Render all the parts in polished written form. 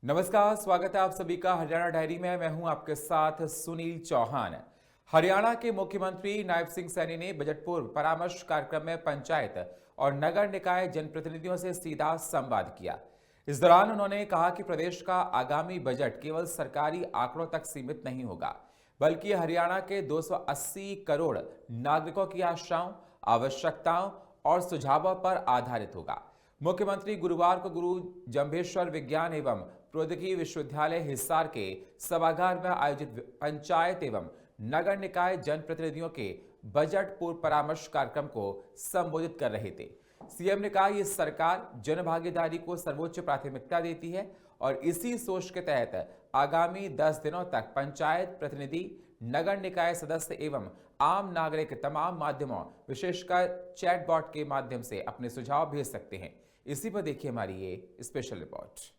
नमस्कार, स्वागत है आप सभी का हरियाणा डायरी में। मैं हूं आपके साथ सुनील चौहान। हरियाणा के मुख्यमंत्री नायब सिंह सैनी ने बजट पूर्व परामर्श कार्यक्रम में पंचायत और नगर निकाय जनप्रतिनिधियों से सीधा संवाद किया। इस दौरान उन्होंने कहा कि प्रदेश का आगामी बजट केवल सरकारी आंकड़ों तक सीमित नहीं होगा, बल्कि हरियाणा के 280 करोड़ नागरिकों की आशाओं, आवश्यकताओं और सुझावों पर आधारित होगा। मुख्यमंत्री गुरुवार को गुरु जंभेश्वर विज्ञान एवं प्रौद्योगिकी विश्वविद्यालय हिसार के सभागार में आयोजित पंचायत एवं नगर निकाय जनप्रतिनिधियों के बजट पूर्व परामर्श कार्यक्रम को संबोधित कर रहे थे। सीएम ने कहा, ये सरकार जनभागीदारी को सर्वोच्च प्राथमिकता देती है और इसी सोच के तहत आगामी 10 दिनों तक पंचायत प्रतिनिधि, नगर निकाय सदस्य एवं आम नागरिक तमाम माध्यमों, विशेषकर चैटबॉट के माध्यम से अपने सुझाव भेज सकते हैं। इसी पर देखिए हमारी ये स्पेशल रिपोर्ट।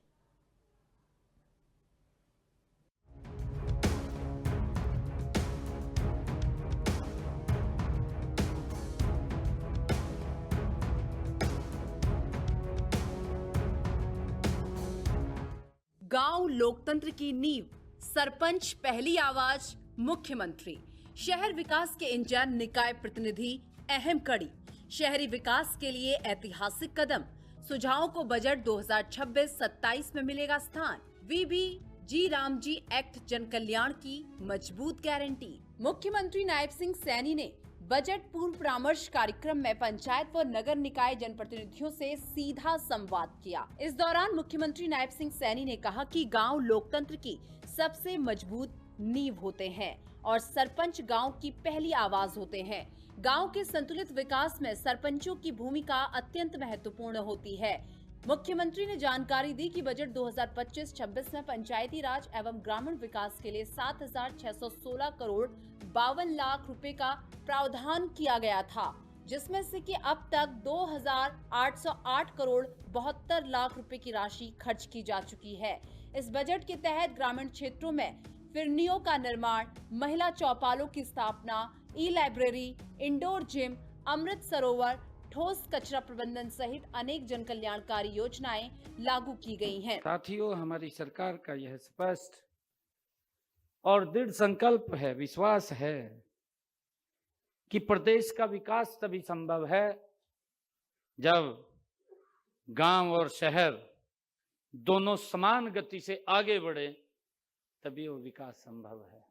गांव लोकतंत्र की नींव, सरपंच पहली आवाज, मुख्यमंत्री। शहर विकास के इंजन, निकाय प्रतिनिधि अहम कड़ी। शहरी विकास के लिए ऐतिहासिक कदम, सुझावों को बजट 2026-27 में मिलेगा स्थान। वीबी जी रामजी एक्ट जन कल्याण की मजबूत गारंटी। मुख्यमंत्री नायब सिंह सैनी ने बजट पूर्व परामर्श कार्यक्रम में पंचायत व नगर निकाय जनप्रतिनिधियों से सीधा संवाद किया। इस दौरान मुख्यमंत्री नायब सिंह सैनी ने कहा कि गांव लोकतंत्र की सबसे मजबूत नींव होते हैं और सरपंच गांव की पहली आवाज होते हैं। गांव के संतुलित विकास में सरपंचों की भूमिका अत्यंत महत्वपूर्ण होती है। मुख्यमंत्री ने जानकारी दी कि बजट 2025-26 में पंचायती राज एवं ग्रामीण विकास के लिए 7,616 करोड़ 52 लाख रुपए का प्रावधान किया गया था, जिसमें से कि अब तक 2,808 करोड़ 72 लाख रुपए की राशि खर्च की जा चुकी है। इस बजट के तहत ग्रामीण क्षेत्रों में फिरनियों का निर्माण, महिला चौपालों की स्थापना, e-library, indoor gym, Amrit Sarovar, ठोस कचरा प्रबंधन सहित अनेक जन कल्याणकारी योजनाएं लागू की गई हैं। साथियों, हमारी सरकार का यह स्पष्ट और दृढ़ संकल्प है, विश्वास है कि प्रदेश का विकास तभी संभव है जब गांव और शहर दोनों समान गति से आगे बढ़े, तभी वो विकास संभव है।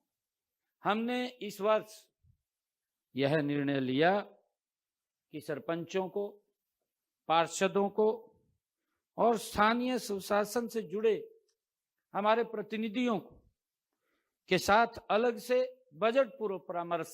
हमने इस वर्ष यह निर्णय लिया कि सरपंचों को, पार्षदों को और स्थानीय सुशासन से जुड़े हमारे प्रतिनिधियों को के साथ अलग से बजट पूर्व परामर्श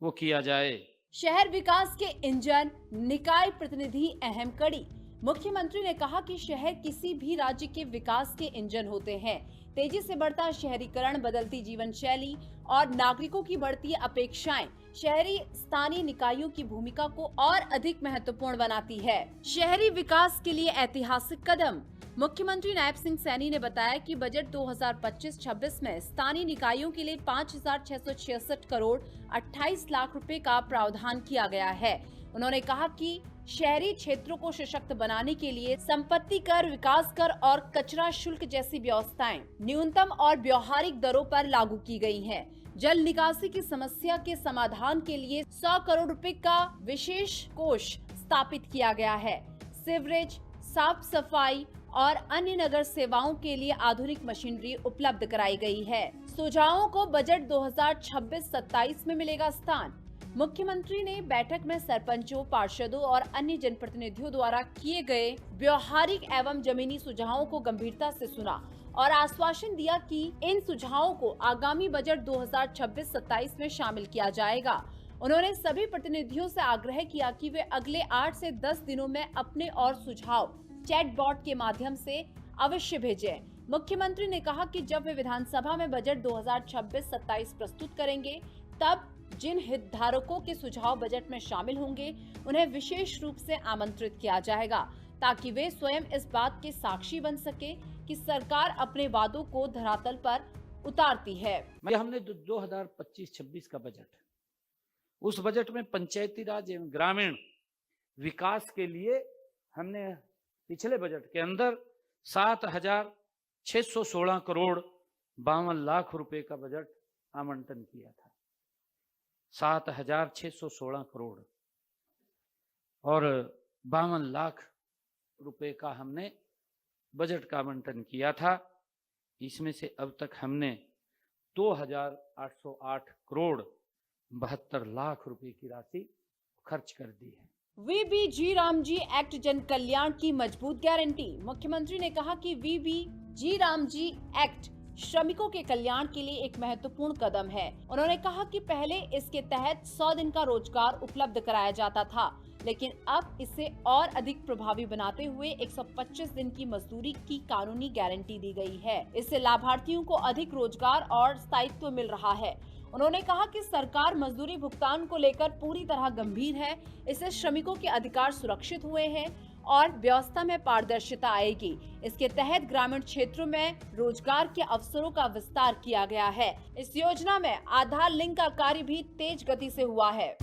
वो किया जाए। शहर विकास के इंजन, निकाय प्रतिनिधि अहम कड़ी। मुख्यमंत्री ने कहा कि शहर किसी भी राज्य के विकास के इंजन होते हैं। तेजी से बढ़ता शहरीकरण, बदलती जीवन शैली और नागरिकों की बढ़ती अपेक्षाएं शहरी स्थानीय निकायों की भूमिका को और अधिक महत्वपूर्ण बनाती है। शहरी विकास के लिए ऐतिहासिक कदम। मुख्यमंत्री नायब सिंह सैनी ने बताया कि बजट 2025-26 में स्थानीय निकायों के लिए 5,666 करोड़ 28 लाख रुपए का प्रावधान किया गया है। उन्होंने कहा कि शहरी क्षेत्रों को सशक्त बनाने के लिए संपत्ति कर, विकास कर और कचरा शुल्क जैसी व्यवस्थाएं न्यूनतम और व्यवहारिक दरों पर लागू की गई हैं। जल निकासी की समस्या के समाधान के लिए 100 करोड़ रुपए का विशेष कोष स्थापित किया गया है। सीवरेज, साफ सफाई और अन्य नगर सेवाओं के लिए आधुनिक मशीनरी उपलब्ध कराई गई है। सुझावों को बजट 2026-27 में मिलेगा स्थान। मुख्यमंत्री ने बैठक में सरपंचों, पार्षदों और अन्य जनप्रतिनिधियों द्वारा किए गए व्यवहारिक एवं जमीनी सुझावों को गंभीरता से सुना और आश्वासन दिया कि इन सुझावों को आगामी बजट 2026-27 में शामिल किया जाएगा। उन्होंने सभी प्रतिनिधियों से आग्रह किया कि वे अगले 8 से 10 दिनों में अपने और सुझाव चैटबॉट के माध्यम से अवश्य भेजें। मुख्यमंत्री ने कहा कि जब वे विधानसभा में बजट 2026-27 प्रस्तुत करेंगे, तब जिन हितधारकों के सुझाव बजट में शामिल होंगे, उन्हें विशेष रूप से आमंत्रित किया जाएगा, ताकि वे स्वयं इस बात के साक्षी बन सके कि सरकार अपने वादों को धरातल पर उतारती है। हमने 2025-26 का बजट, उस बजट में पंचायती राज एवं ग्रामीण विकास के लिए हमने पिछले बजट के अंदर 7,000 616 करोड़ 52 लाख रुपए का बजट आवंटन किया था। 7,616 करोड़ और 52 लाख रुपए का हमने बजट का आवंटन किया था। इसमें से अब तक हमने 2,808 करोड़ 72 लाख रुपए की राशि खर्च कर दी है। वीबीजी रामजी एक्ट जन कल्याण की मजबूत गारंटी। मुख्यमंत्री ने कहा कि वीबीजी रामजी एक्ट श्रमिकों के कल्याण के लिए एक महत्वपूर्ण कदम है। उन्होंने कहा कि पहले इसके तहत 100 दिन का रोजगार उपलब्ध कराया जाता था, लेकिन अब इसे और अधिक प्रभावी बनाते हुए 125 दिन की मजदूरी की कानूनी गारंटी दी गई है। इससे लाभार्थियों को अधिक रोजगार और स्थायित्व मिल रहा है। उन्होंने कहा कि सरकार मजदूरी भुगतान को लेकर पूरी तरह गंभीर है। इससे श्रमिकों के अधिकार सुरक्षित हुए हैं और व्यवस्था में पारदर्शिता आएगी। इसके तहत ग्रामीण क्षेत्रों में रोजगार के अवसरों का विस्तार किया गया है। इस योजना में आधार लिंक का कार्य भी तेज गति से हुआ है।